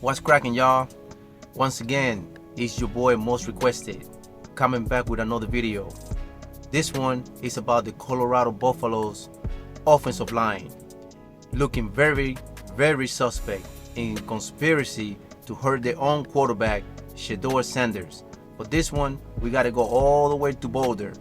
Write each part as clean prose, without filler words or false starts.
What's cracking, y'all? Once again, it's your boy Most Requested, coming back with another video. This one is about the Colorado Buffaloes offensive line, looking very, very suspect in conspiracy to hurt their own quarterback, Shedeur Sanders. For this one, we gotta go all the way to Boulder.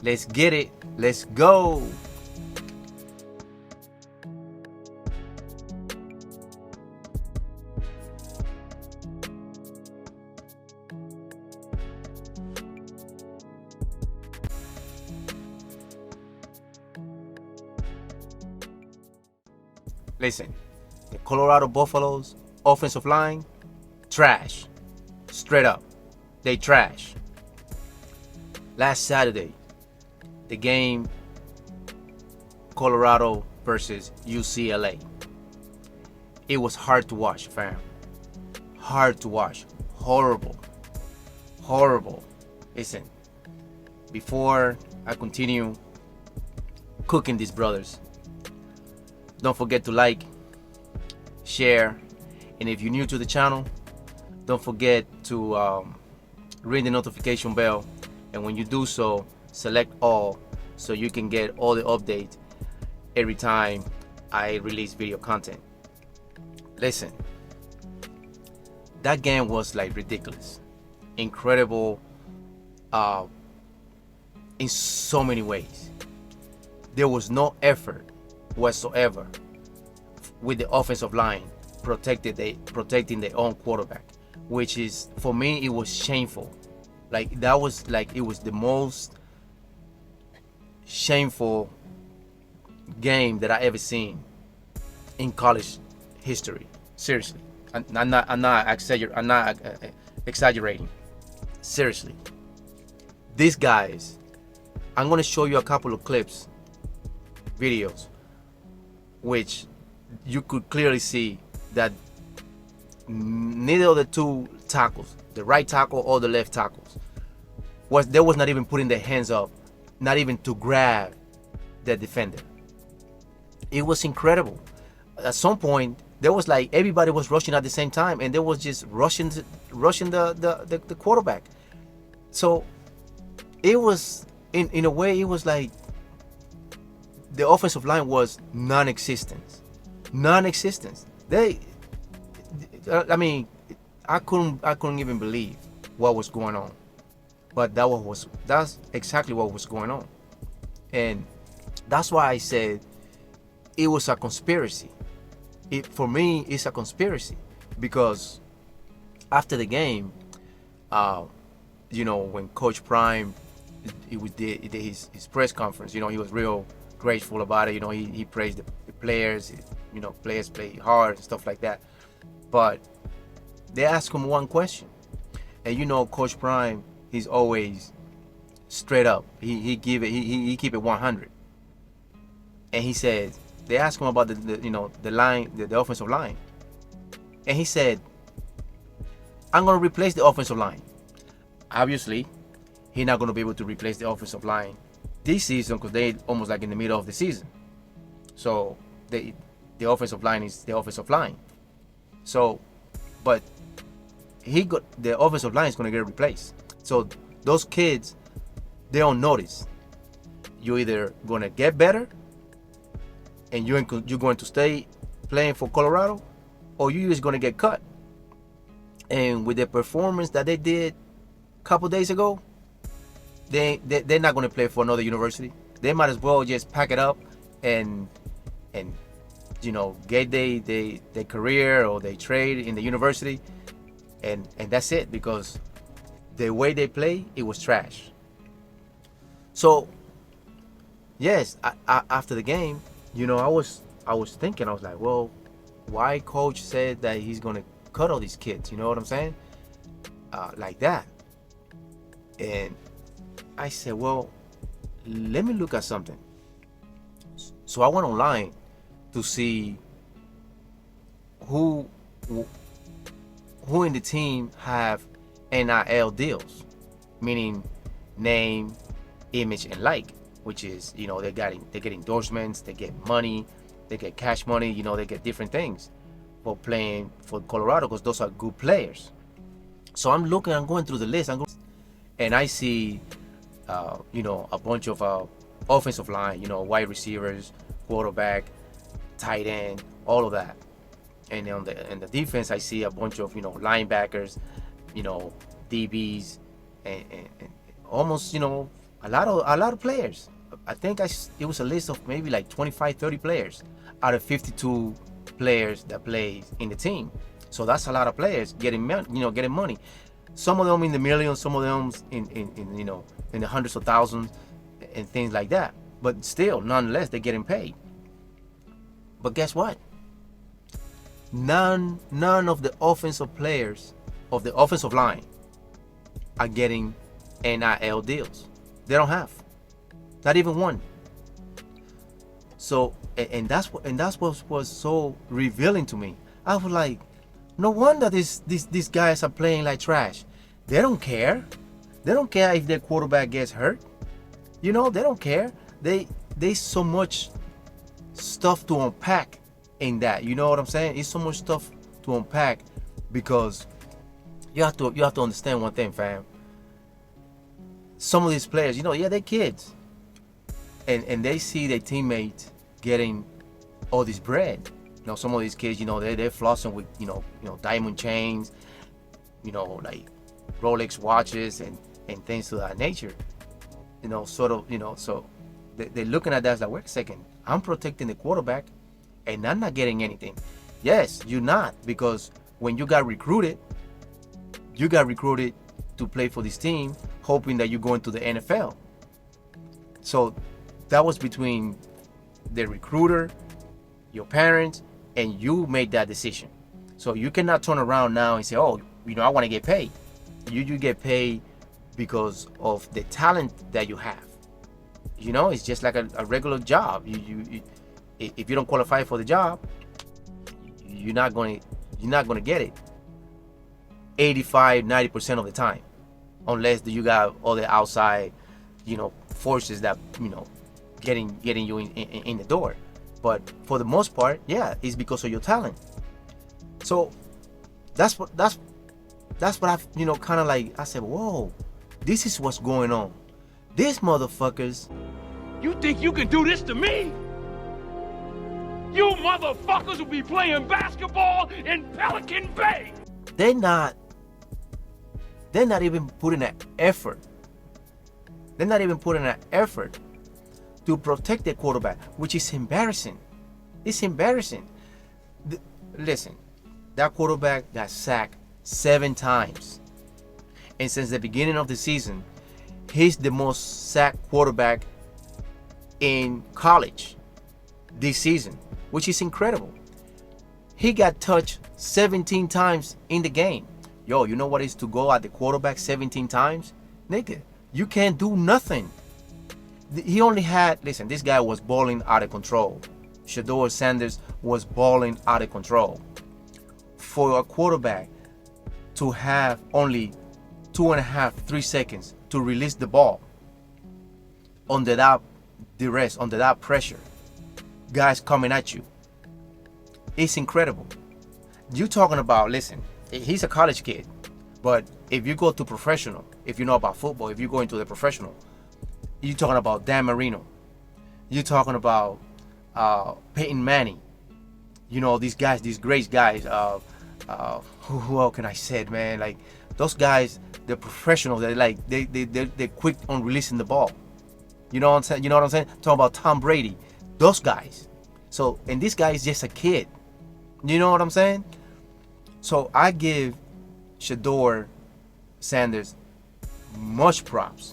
Let's get it. Let's go. Listen, the Colorado Buffaloes offensive line, trash. Straight up, they trash. Last Saturday, the game Colorado versus UCLA. It was hard to watch, fam. Hard to watch. Horrible. Horrible. Listen, before I continue cooking these brothers, don't forget to like, share, and if you're new to the channel, don't forget to ring the notification bell, and when you do so, select all so you can get all the updates every time I release video content. Listen, that game was like ridiculous, incredible, in so many ways. There was no effort whatsoever with the offensive line protecting their own quarterback, which is, for me, it was shameful. Like, that was like, it was the most shameful game that I ever seen in college history. Seriously, I'm not exaggerating. Seriously, these guys, I'm gonna show you a couple of clips, videos, which you could clearly see that neither of the two tackles, the right tackle or the left tackles, was not even putting their hands up, not even to grab the defender. It was incredible. At some point, there was like everybody was rushing at the same time, and they was just rushing the quarterback. So it was, in a way, it was like the offensive line was non-existent. I mean, I couldn't even believe what was going on, but that's exactly what was going on, and that's why I said it was a conspiracy. For me, it's a conspiracy, because after the game, when Coach Prime, he did his press conference, he was real grateful about it. He praised the players. Players play hard and stuff like that. But they asked him one question, and Coach Prime, he's always straight up. He keep it 100. And he said, they asked him about the line, the offensive line, and he said, I'm gonna replace the offensive line. Obviously, he's not gonna be able to replace the offensive line this season, because they almost like in the middle of the season. So the offensive line is the offensive line. So, but the offensive line is gonna get replaced. So those kids, they don't notice. You're either gonna get better and you're going to stay playing for Colorado, or you're just gonna get cut. And with the performance that they did a couple days ago, they're not going to play for another university. They might as well just pack it up and get their career or their trade in the university, and that's it, because the way they play, it was trash. So yes, after the game, I was thinking, I was like, well, why Coach said that he's going to cut all these kids? You know what I'm saying? Like that. And I said, well, let me look at something. So I went online to see who in the team have NIL deals, meaning name, image, and like, which is, they get endorsements, they get money, they get cash money, they get different things for playing for Colorado because those are good players. So I'm going through the list, and I see, a bunch of offensive line, wide receivers, quarterback, tight end, all of that. And on the defense, I see a bunch of linebackers, DBs, and almost a lot of players. I think it was a list of maybe like 25, 30 players out of 52 players that play in the team. So that's a lot of players getting money. Some of them in the millions, some of them in the hundreds of thousands and things like that. But still, nonetheless, they're getting paid. But guess what? None of the offensive players of the offensive line are getting NIL deals. They don't have, not even one. So, and that's what was so revealing to me. I was like, no wonder these guys are playing like trash. They don't care. They don't care if their quarterback gets hurt. They don't care. There's so much stuff to unpack in that. You know what I'm saying? It's so much stuff to unpack because you have to understand one thing, fam. Some of these players, they're kids, and they see their teammates getting all this bread. Some of these kids, they're flossing with diamond chains, like Rolex watches and things of that nature. So they're looking at that as like, wait a second, I'm protecting the quarterback and I'm not getting anything. Yes, you're not, because when you got recruited to play for this team, hoping that you go into the NFL. So that was between the recruiter, your parents, and you made that decision. So you cannot turn around now and say, oh, I want to get paid. You get paid because of the talent that you have. It's just like a regular job. You if you don't qualify for the job, you're not going to get it 85-90% of the time, unless you got all the outside forces that getting you in the door. But for the most part, yeah, it's because of your talent. So that's what I kind of like. I said, whoa, this is what's going on. These motherfuckers. You think you can do this to me? You motherfuckers will be playing basketball in Pelican Bay. They're not even putting an effort. They're not even putting an effort to protect their quarterback, which is embarrassing. It's embarrassing. Listen, that quarterback got sacked 7 times. And since the beginning of the season, he's the most sacked quarterback in college this season, which is incredible. He got touched 17 times in the game. Yo, you know what it is to go at the quarterback 17 times? Nigga, you can't do nothing. He only had, listen, this guy was balling out of control. Shedeur Sanders was balling out of control. For a quarterback to have only 2.5, 3 seconds to release the ball under that duress, under that pressure, guys coming at you, it's incredible. You talking about, listen, he's a college kid, but if you go to professional, if you know about football, if you go into the professional, you're talking about Dan Marino, you're talking about Peyton Manning, these guys, these great guys. Who else can I say, man? Like those guys, they're professionals. They're quick on releasing the ball. You know what I'm saying? Talking about Tom Brady, those guys. So, and this guy is just a kid. You know what I'm saying? So I give Shedeur Sanders much props.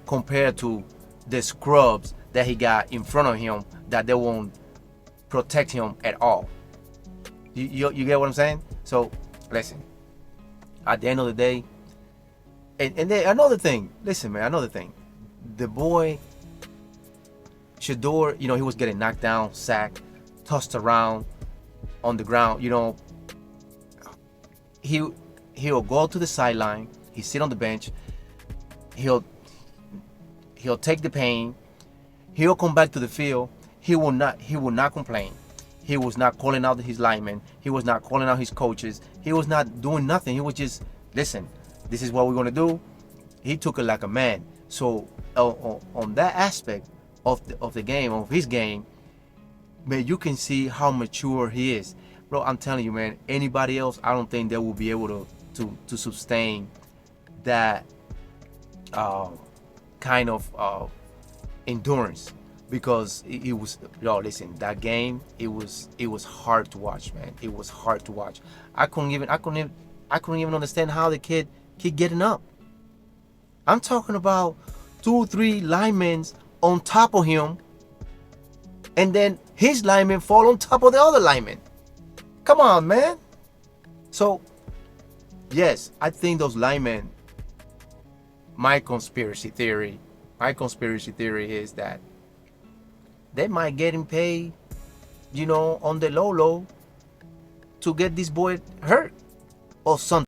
Compared to the scrubs that he got in front of him, that they won't protect him at all. You get what I'm saying? So listen, at the end of the day, and then another thing, listen, man, another thing, the boy Shedeur, he was getting knocked down, sacked, tossed around on the ground. He'll go to the sideline, he sit on the bench, he'll take the pain, he'll come back to the field, he will not complain. he was not calling out his linemen. He was not calling out his coaches. He was not doing nothing. He was just, listen, this is what we're going to do. He took it like a man. So on that aspect of the game, of his game, man, you can see how mature he is. Bro, I'm telling you, man, anybody else, I don't think they will be able to sustain that kind of endurance, because it was, yo, listen, that game, it was hard to watch, man. It was hard to watch. I couldn't even understand how the kid keep getting up. I'm talking about 2-3 linemen on top of him, and then his linemen fall on top of the other linemen. Come on, man. So, yes, I think those linemen, my conspiracy theory is that they might get him paid, on the low to get this boy hurt or something.